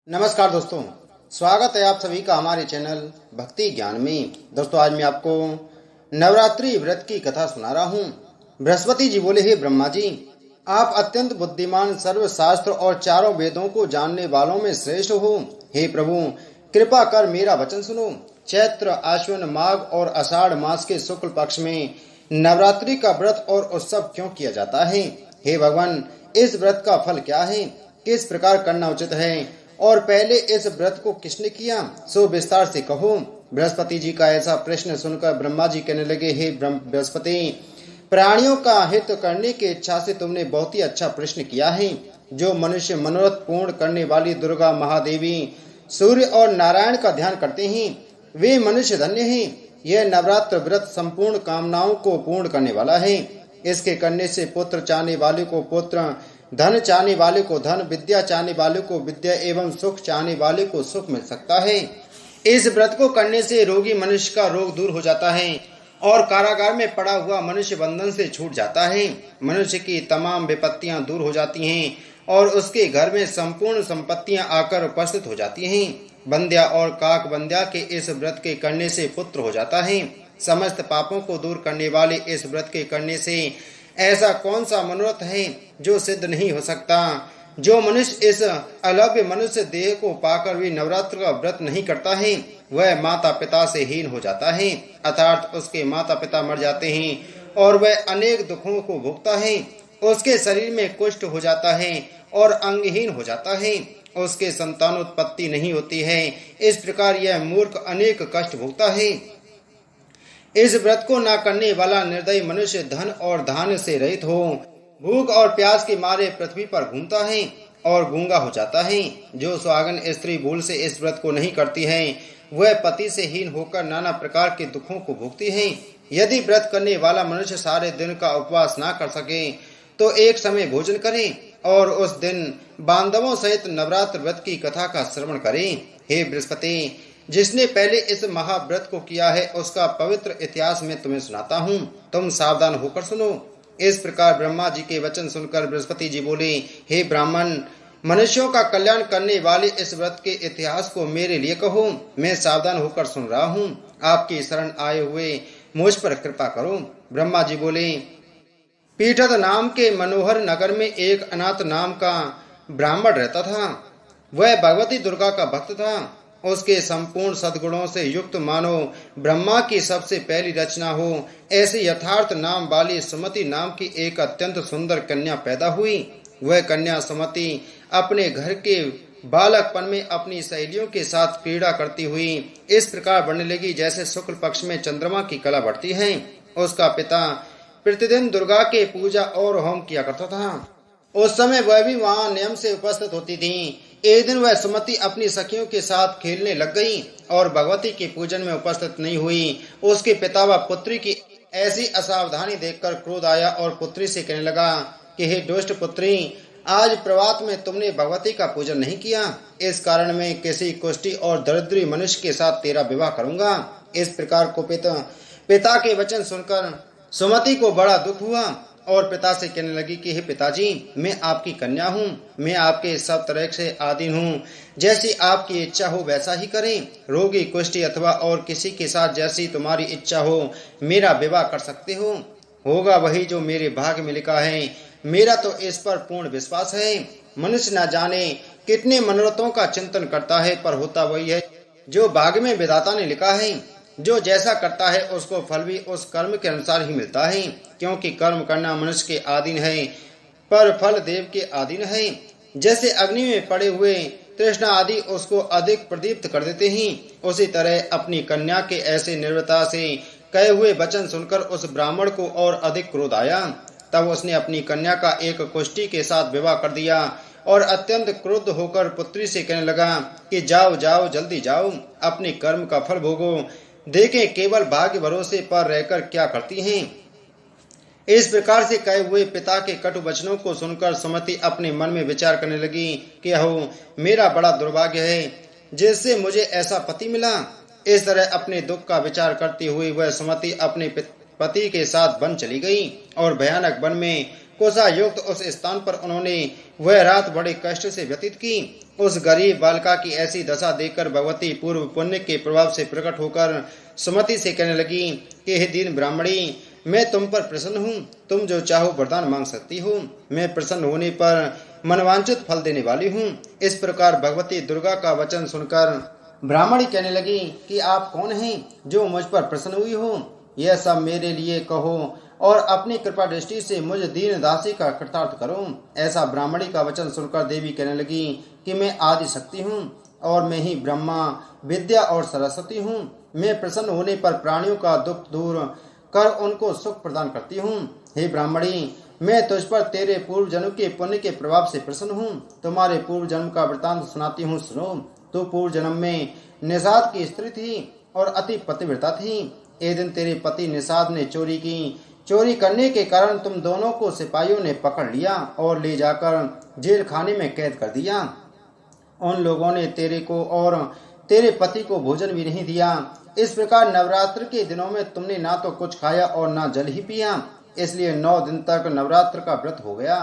नमस्कार दोस्तों, स्वागत है आप सभी का हमारे चैनल भक्ति ज्ञान में। दोस्तों, आज मैं आपको नवरात्रि व्रत की कथा सुना रहा हूँ। बृहस्पति जी बोले, हे ब्रह्मा जी, आप अत्यंत बुद्धिमान, सर्वशास्त्र और चारों वेदों को जानने वालों में श्रेष्ठ हो। हे प्रभु, कृपा कर मेरा वचन सुनो। चैत्र, आश्विन, माघ और आषाढ़ मास के शुक्ल पक्ष में नवरात्रि का व्रत और उत्सव क्यों किया जाता है? हे भगवान, इस व्रत का फल क्या है? किस प्रकार करना उचित है? और पहले इस व्रत को किसने किया, सो विस्तार से कहो। बृहस्पति जी का ऐसा प्रश्न सुनकर ब्रह्मा जी कहने लगे, हे बृहस्पति, प्राणियों का हित करने की इच्छा से तुमने बहुत ही अच्छा प्रश्न किया है। जो मनुष्य मनोरथ पूर्ण करने वाली दुर्गा, महादेवी, सूर्य और नारायण का ध्यान करते हैं, वे मनुष्य धन्य हैं। यह नवरात्र व्रत संपूर्ण कामनाओं को पूर्ण करने वाला है। इसके करने से पुत्र चाहने वाले को पुत्र, धन चाहने वाले को धन, विद्या चाहने वाले को विद्या एवं सुख चाहने वाले को सुख मिल सकता है। इस व्रत को करने से रोगी मनुष्य का रोग दूर हो जाता है और कारागार में पड़ा हुआ मनुष्य बंधन से छूट जाता है। मनुष्य की तमाम विपत्तियां दूर हो जाती हैं और उसके घर में संपूर्ण संपत्तियां आकर उपस्थित हो जाती हैं। बंध्या और काक बंध्या के इस व्रत के करने से पुत्र हो जाता है। समस्त पापों को दूर करने वाले इस व्रत के करने से ऐसा कौन सा मनोरथ है जो सिद्ध नहीं हो सकता? जो मनुष्य इस अलभ्य मनुष्य देह को पाकर भी नवरात्र का व्रत नहीं करता है, वह माता पिता से हीन हो जाता है, अर्थात उसके माता पिता मर जाते हैं और वह अनेक दुखों को भोगता है। उसके शरीर में कुष्ठ हो जाता है और अंगहीन हो जाता है। उसके संतानोत्पत्ति नहीं होती है। इस प्रकार यह मूर्ख अनेक कष्ट भोगता है। इस व्रत को न करने वाला निर्दयी मनुष्य धन और धान्य से रहित हो, भूख और प्यास के मारे पृथ्वी पर घूमता है और गूंगा हो जाता है। जो सुहागन स्त्री भूल से इस व्रत को नहीं करती है, वह पति से हीन होकर नाना प्रकार के दुखों को भोगती है। यदि व्रत करने वाला मनुष्य सारे दिन का उपवास ना कर सके तो एक समय भोजन करे और उस दिन बांधवों सहित नवरात्र व्रत की कथा का श्रवण करे। हे बृहस्पति, जिसने पहले इस महाव्रत को किया है, उसका पवित्र इतिहास मैं तुम्हें सुनाता हूँ, तुम सावधान होकर सुनो। इस प्रकार ब्रह्मा जी के वचन सुनकर बृहस्पति जी बोले, हे ब्राह्मण, मनुष्यों का कल्याण करने वाले इस व्रत के इतिहास को मेरे लिए कहो। मैं सावधान होकर सुन रहा हूँ। आपकी शरण आए हुए मुझ पर कृपा करो। ब्रह्मा जी बोले, पीठत नाम के मनोहर नगर में एक अनाथ नाम का ब्राह्मण रहता था। वह भगवती दुर्गा का भक्त था। उसके संपूर्ण सद्गुणों से युक्त मानो ब्रह्मा की सबसे पहली रचना हो, ऐसी यथार्थ नाम वाली सुमति नाम की एक अत्यंत सुंदर कन्या पैदा हुई। वह कन्या सुमति अपने घर के बालकपन में अपनी सहेलियों के साथ क्रीड़ा करती हुई इस प्रकार बढ़ने लगी जैसे शुक्ल पक्ष में चंद्रमा की कला बढ़ती है। उसका पिता प्रतिदिन दुर्गा के पूजा और होम किया करता था। उस समय वह भी वहां नियम से उपस्थित होती थी। एक दिन वह सुमति अपनी सखियों के साथ खेलने लग गई और भगवती के पूजन में उपस्थित नहीं हुई। उसके पिता व पुत्री की ऐसी असावधानी देखकर क्रोध आया और पुत्री से कहने लगा कि हे दुष्ट पुत्री, आज प्रभात में तुमने भगवती का पूजन नहीं किया। इस कारण मैं किसी कुष्ठी और दरिद्री मनुष्य के साथ तेरा विवाह करूंगा। इस प्रकार कुपित पिता के वचन सुनकर सुमति को बड़ा दुख हुआ और पिता से कहने लगी कि हे पिताजी, मैं आपकी कन्या हूँ। मैं आपके सब तरह से आधीन हूँ। जैसी आपकी इच्छा हो वैसा ही करें। रोगी, कुष्ठी अथवा और किसी के साथ जैसी तुम्हारी इच्छा हो मेरा विवाह कर सकते हो। होगा वही जो मेरे भाग्य में लिखा है। मेरा तो इस पर पूर्ण विश्वास है। मनुष्य न जाने कितने मनोरथों का चिंतन करता है, पर होता वही है जो भाग्य में विधाता ने लिखा है। जो जैसा करता है उसको फल भी उस कर्म के अनुसार ही मिलता है, क्योंकि कर्म करना मनुष्य के अधीन है पर फल देव के अधीन है। जैसे अग्नि में पड़े हुए तृष्णा आदि उसको अधिक प्रदीप्त कर देते हैं, उसी तरह अपनी कन्या के ऐसे निर्भयता से कहे हुए वचन सुनकर उस ब्राह्मण को और अधिक क्रोध आया। तब उसने अपनी कन्या का एक कुष्ठी के साथ विवाह कर दिया और अत्यंत क्रुद्ध होकर पुत्री से कहने लगा कि जाओ जाओ, जल्दी जाओ, अपने कर्म का फल भोगो। देखें केवल भाग्य भरोसे पर रहकर क्या करती हैं। इस प्रकार से कहे हुए पिता के कटु वचनों को सुनकर सुमति अपने मन में विचार करने लगी कि अहो, मेरा बड़ा दुर्भाग्य है जिससे मुझे ऐसा पति मिला। इस तरह अपने दुख का विचार करती हुई वह सुमति अपने पति के साथ वन चली गई और भयानक वन में कोषायुक्त उस स्थान पर उन्होंने वह रात बड़े कष्ट से व्यतीत की। उस गरीब बालिका की ऐसी दशा देखकर भगवती पूर्व पुण्य के प्रभाव से प्रकट होकर सुमति से कहने लगी कि हे दीन ब्राह्मणी, मैं तुम पर प्रसन्न हूँ, तुम जो चाहो वरदान मांग सकती हो। मैं प्रसन्न होने पर मनवांचित फल देने वाली हूँ। इस प्रकार भगवती दुर्गा का वचन सुनकर ब्राह्मणी कहने लगी कि आप कौन हैं जो मुझ पर प्रसन्न हुई हो? यह सब मेरे लिए कहो और अपनी कृपा दृष्टि से मुझ दीन दासी का कृतार्थ करो। ऐसा ब्राह्मणी का वचन सुनकर देवी कहने लगी कि मैं आदि शक्ति हूँ और मैं ही ब्रह्मा, विद्या और सरस्वती हूँ। मैं प्रसन्न होने पर प्राणियों का दुख दूर कर उनको सुख प्रदान करती हूँ। हे ब्राह्मणी, मैं तुझ पर तेरे पूर्व जन्म के पुण्य के प्रभाव से प्रसन्न हूँ। तुम्हारे पूर्व जन्म का वृतांत सुनाती हूँ, सुनो। तू पूर्व जन्म में निषाद की स्त्री थी और अति पतिव्रता थी। एक दिन तेरे पति निषाद ने चोरी की। चोरी करने के कारण तुम दोनों को सिपाहियों ने पकड़ लिया और ले जाकर जेल खाने में कैद कर दिया। उन लोगों ने तेरे को और तेरे पति को भोजन भी नहीं दिया। इस प्रकार नवरात्र के दिनों में तुमने ना तो कुछ खाया और ना जल ही पिया, इसलिए 9 दिन तक नवरात्र का व्रत हो गया।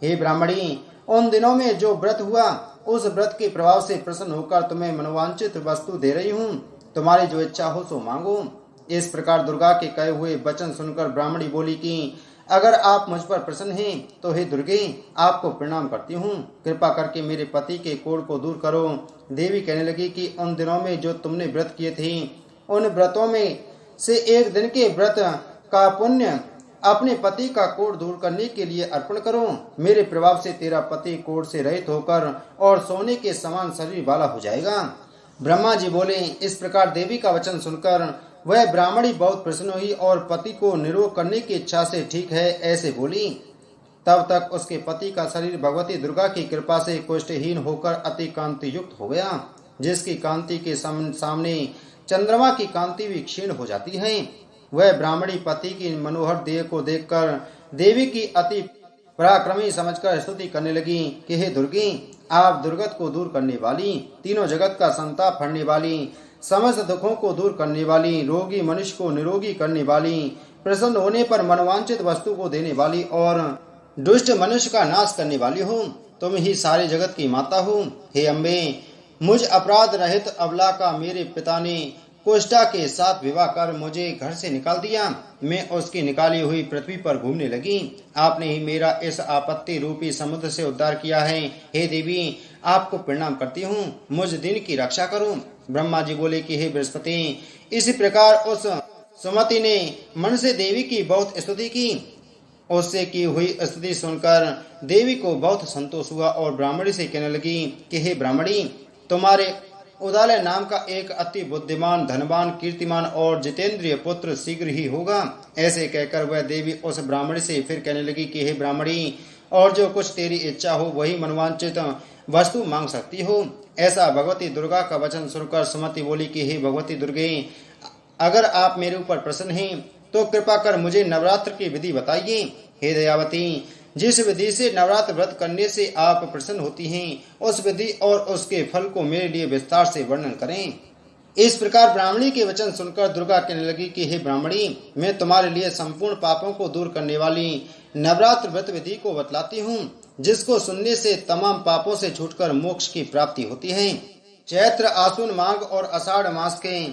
हे ब्राह्मणी, उन दिनों में जो व्रत हुआ उस व्रत के प्रभाव से प्रसन्न होकर तुम्हें मनोवांछित वस्तु दे रही हूँ। तुम्हारी जो इच्छा हो सो मांगो। इस प्रकार दुर्गा के कहे हुए वचन सुनकर ब्राह्मणी बोली कि अगर आप मुझ पर प्रसन्न हैं तो हे दुर्गे, आपको प्रणाम करती हूँ। कृपा करके मेरे पति के कोढ़ को दूर करो। देवी कहने लगी कि उन दिनों में जो तुमने व्रत किए थे उन व्रतों में से एक दिन के व्रत का पुण्य अपने पति का कोढ़ दूर करने के लिए अर्पण करो। मेरे प्रभाव से तेरा पति कोढ़ से रहित होकर और सोने के समान शरीर वाला हो जाएगा। ब्रह्मा जी बोले। इस प्रकार देवी का वचन सुनकर वह ब्राह्मणी बहुत प्रसन्न हुई और पति को निरोग करने की इच्छा से ठीक है ऐसे बोली। तब तक उसके पति का शरीर भगवती दुर्गा की कृपा से कुष्ठहीन होकर अति कांति युक्त हो गया, जिसकी कांति के सामने चंद्रमा की कांति भी क्षीण हो जाती है। वह ब्राह्मणी पति की मनोहर देह को देखकर देवी की अति पराक्रमी समझकर स्तुति करने लगी कि हे दुर्गे, आप दुर्गत को दूर करने वाली, तीनों जगत का संताप हरने वाली, समस्त दुखों को दूर करने वाली, रोगी मनुष्य को निरोगी करने वाली, प्रसन्न होने पर मनवांचित वस्तु को देने वाली और दुष्ट मनुष्य का नाश करने वाली हो। तुम ही सारे जगत की माता हो। हे अम्बे, मुझ अपराध रहित अबला का मेरे पिता ने कुष्ठा के साथ विवाह कर मुझे घर से निकाल दिया। मैं उसकी निकाली हुई पृथ्वी पर घूमने लगी। आपने ही मेरा इस आपत्ति रूपी समुद्र से उद्धार किया है। हे देवी, आपको प्रणाम करती हूँ, मुझ दिन की रक्षा करो। ब्रह्मा जी बोले कि हे बृहस्पति, इसी प्रकार उस सुमति ने मन से देवी की बहुत स्तुति की। उससे की हुई स्तुति सुनकर देवी को बहुत संतोष हुआ और ब्राह्मणी से कहने लगी कि हे ब्राह्मणी, तुम्हारे उदालय नाम का एक अति बुद्धिमान, धनवान, कीर्तिमान और जितेंद्रिय पुत्र शीघ्र ही होगा। ऐसे कहकर वह देवी उस ब्राह्मणी से फिर कहने लगी कि हे ब्राह्मणी, और जो कुछ तेरी इच्छा हो वही मनवांचित वस्तु मांग सकती हो। ऐसा भगवती दुर्गा का वचन सुनकर सुमति बोली कि हे भगवती दुर्गे, अगर आप मेरे ऊपर प्रसन्न हैं तो कृपा कर मुझे नवरात्र की विधि बताइए। हे दयावती, जिस विधि से नवरात्र व्रत करने से आप प्रसन्न होती हैं, उस विधि और उसके फल को मेरे लिए विस्तार से वर्णन करें। इस प्रकार ब्राह्मणी के वचन सुनकर दुर्गा कहने लगी कि हे ब्राह्मणी, मैं तुम्हारे लिए संपूर्ण पापों को दूर करने वाली नवरात्र व्रत विधि को बतलाती हूँ, जिसको सुनने से तमाम पापों से छूटकर मोक्ष की प्राप्ति होती है। चैत्र, आश्विन, माघ और आषाढ़ मास के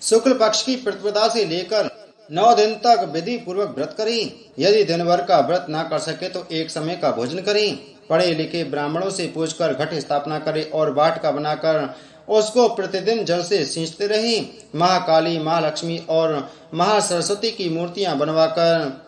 शुक्ल पक्ष की प्रतिपदा से लेकर 9 दिन तक विधि पूर्वक व्रत करें। यदि दिन भर का व्रत न कर सके तो एक समय का भोजन करें। पढ़े लिखे ब्राह्मणों से पूछकर घट स्थापना करें और वाटिका बनाकर उसको प्रतिदिन जल से सींचते रहें। महाकाली, महालक्ष्मी और महासरस्वती की मूर्तियां बनवाकर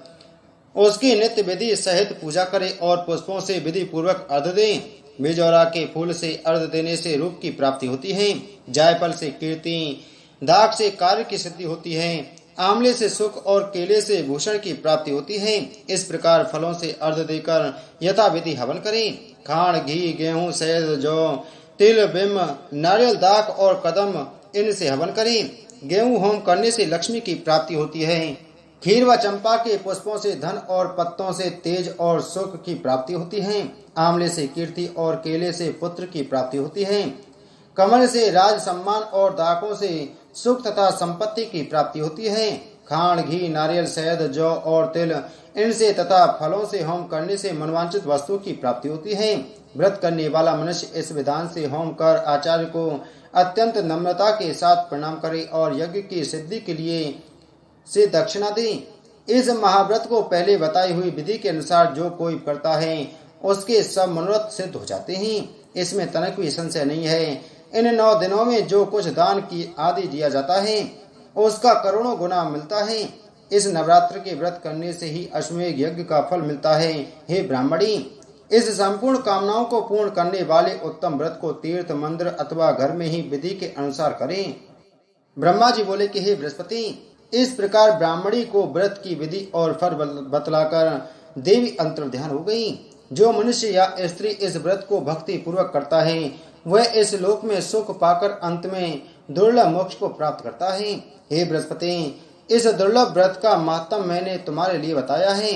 उसकी नित्य विधि सहित पूजा करें और पुष्पों से विधि पूर्वक अर्घ दें। बिजौरा के फूल से अर्घ देने से रूप की प्राप्ति होती है। जायफल से कीर्ति, दाख से कार्य की सिद्धि होती है। आंवले से सुख और केले से भूषण की प्राप्ति होती है। इस प्रकार फलों से अर्घ देकर यथाविधि हवन करें। खांड, घी, गेहूं, शहद, जौ, तिल, बिम्ब, नारियल, दाख और कदम, इनसे हवन करें। गेहूं होम करने से लक्ष्मी की प्राप्ति होती है। खीर व चंपा के पुष्पों से धन और पत्तों से तेज और सुख की प्राप्ति होती है। आंवले से कीर्ति और केले से पुत्र की प्राप्ति होती है। कमल से राज सम्मान और दाखों से सुख तथा संपत्ति की प्राप्ति होती है। खांड, घी, नारियल, शहद, जौ और तिल, इनसे तथा फलों से होम करने से मनवांचित वस्तु की प्राप्ति होती है। व्रत करने वाला मनुष्य इस विधान से होम कर आचार्य को अत्यंत नम्रता के साथ प्रणाम करे और यज्ञ की सिद्धि के लिए से दक्षिणा दे। इस महाव्रत को पहले बताई हुई विधि के अनुसार जो कोई करता है उसके सब मनोरथ सिद्ध हो जाते हैं। इसमें तनिक भी संशय नहीं है। इन 9 दिनों में जो कुछ दान की आदि दिया जाता है उसका करोड़ों गुना मिलता है। इस नवरात्र के व्रत करने से ही अश्वमेध यज्ञ का फल मिलता है। हे ब्राह्मणी, इस संपूर्ण कामनाओं को पूर्ण करने वाले उत्तम व्रत को तीर्थ, मंदिर अथवा घर में ही विधि के अनुसार करें। ब्रह्मा जी बोले कि हे बृहस्पति, इस प्रकार ब्राह्मणी को व्रत की विधि और फल बतलाकर देवी अंतर्ध्यान हो गई। जो मनुष्य या स्त्री इस व्रत को भक्ति पूर्वक करता है वह इस लोक में सुख पाकर अंत में दुर्लभ मोक्ष को प्राप्त करता है। हे बृहस्पति, इस दुर्लभ व्रत का महत्व मैंने तुम्हारे लिए बताया है।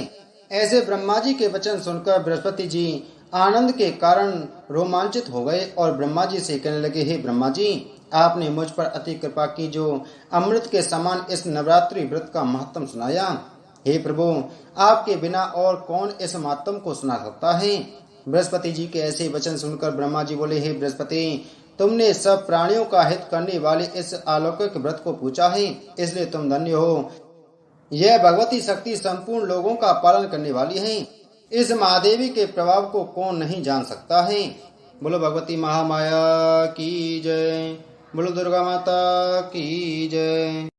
ऐसे ब्रह्मा जी के वचन सुनकर बृहस्पति जी आनंद के कारण रोमांचित हो गए और ब्रह्मा जी से कहने लगे, हे ब्रह्मा जी, आपने मुझ पर अति कृपा की जो अमृत के समान इस नवरात्रि व्रत का महत्व सुनाया। हे प्रभु, आपके बिना और कौन इस महत्व को सुना सकता है। बृहस्पति जी के ऐसे वचन सुनकर ब्रह्मा जी बोले, हे बृहस्पति, तुमने सब प्राणियों का हित करने वाले इस अलौकिक व्रत को पूछा है, इसलिए तुम धन्य हो। यह भगवती शक्ति संपूर्ण लोगों का पालन करने वाली है। इस महादेवी के प्रभाव को कौन नहीं जान सकता है। बोलो भगवती महामाया की जय। बोलो दुर्गा माता की जय।